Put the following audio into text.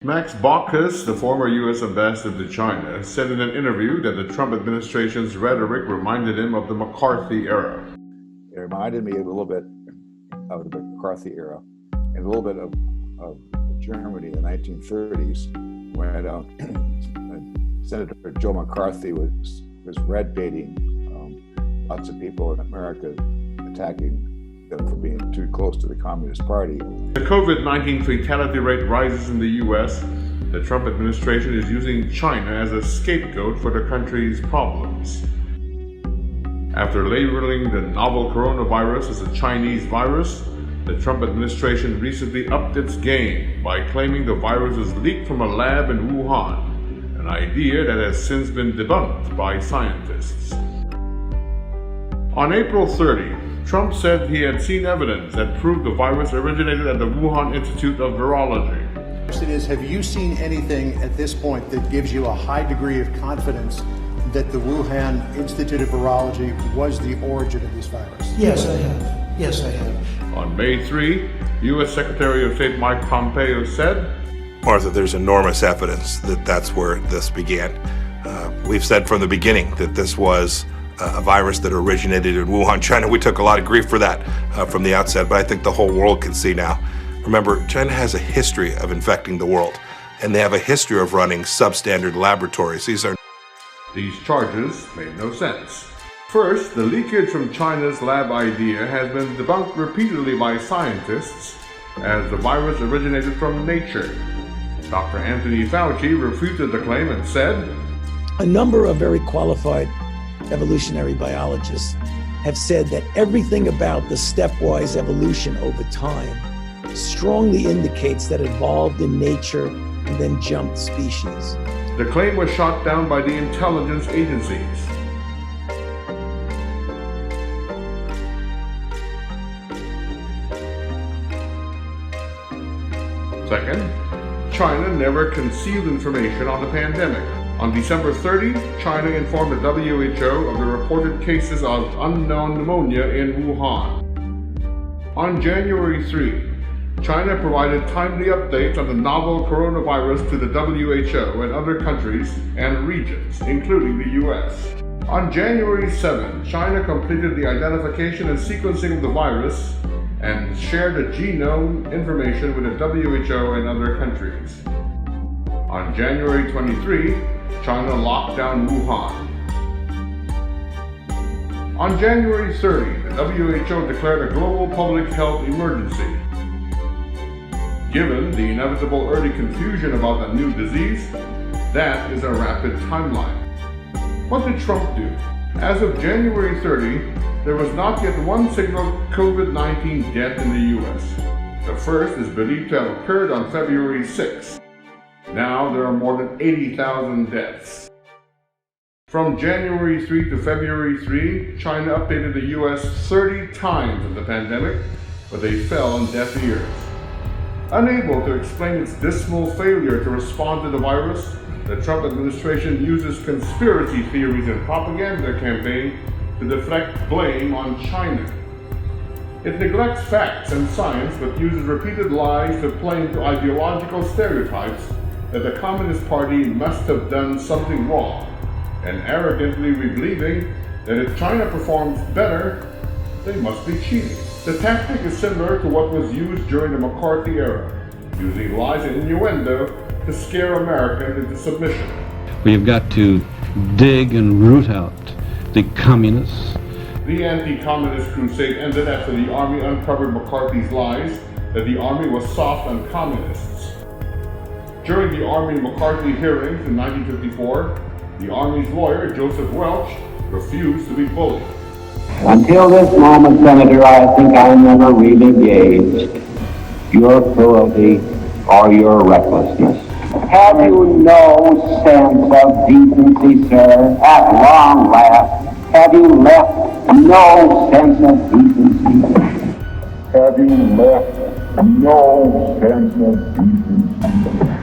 Max Baucus, the former U.S. ambassador to China, said in an interview that the Trump administration's rhetoric reminded him of the McCarthy era. It reminded me a little bit of the McCarthy era and a little bit of Germany in the 1930s when Senator Joe McCarthy was red baiting lots of people in America, attacking them for being too close to the Communist Party. The COVID-19 fatality rate rises in the U.S. The Trump administration is using China as a scapegoat for the country's problems. After labeling the novel coronavirus as a Chinese virus, the Trump administration recently upped its game by claiming the virus was leaked from a lab in Wuhan, an idea that has since been debunked by scientists. On April 30, Trump said he had seen evidence that proved the virus originated at the Wuhan Institute of Virology. The question is, have you seen anything at this point that gives you a high degree of confidence that the Wuhan Institute of Virology was the origin of this virus? Yes, I have. Yes, I have. On May 3, U.S. Secretary of State Mike Pompeo said, Martha, there's enormous evidence that that's where this began. We've said from the beginning that this was a virus that originated in Wuhan, China. We took a lot of grief for that from the outset, but I think the whole world can see now. Remember, China has a history of infecting the world, and they have a history of running substandard laboratories. These charges made no sense. First, the leakage from China's lab idea has been debunked repeatedly by scientists as the virus originated from nature. Dr. Anthony Fauci refuted the claim and said, A number of very qualified evolutionary biologists have said that everything about the stepwise evolution over time strongly indicates that it evolved in nature and then jumped species. The claim was shot down by the intelligence agencies. Second, China never concealed information on the pandemic. On December 30, China informed the WHO of the reported cases of unknown pneumonia in Wuhan. On January 3, China provided timely updates on the novel coronavirus to the WHO and other countries and regions, including the US. On January 7, China completed the identification and sequencing of the virus and shared the genome information with the WHO and other countries. On January 23, China locked down Wuhan. On January 30, the WHO declared a global public health emergency. Given the inevitable early confusion about the new disease, that is a rapid timeline. What did Trump do? As of January 30, there was not yet one single COVID-19 death in the US. The first is believed to have occurred on February 6. Now there are more than 80,000 deaths. From January 3 to February 3, China updated the US 30 times in the pandemic, but they fell on deaf ears. Unable to explain its dismal failure to respond to the virus, the Trump administration uses conspiracy theories and propaganda campaign to deflect blame on China. It neglects facts and science but uses repeated lies to play into ideological stereotypes that the Communist Party must have done something wrong, and arrogantly believing that if China performs better, they must be cheating. The tactic is similar to what was used during the McCarthy era, using lies and innuendo to scare Americans into submission. We have got to dig and root out the communists. The anti-communist crusade ended after the Army uncovered McCarthy's lies that the Army was soft on communists. During the Army-McCarthy hearings in 1954, the Army's lawyer, Joseph Welch, refused to be bullied. Until this moment, Senator, I think I never really gauged your cruelty or your recklessness. Have you no sense of decency, sir? At long last, have you left no sense of decency? Have you left no sense of decency?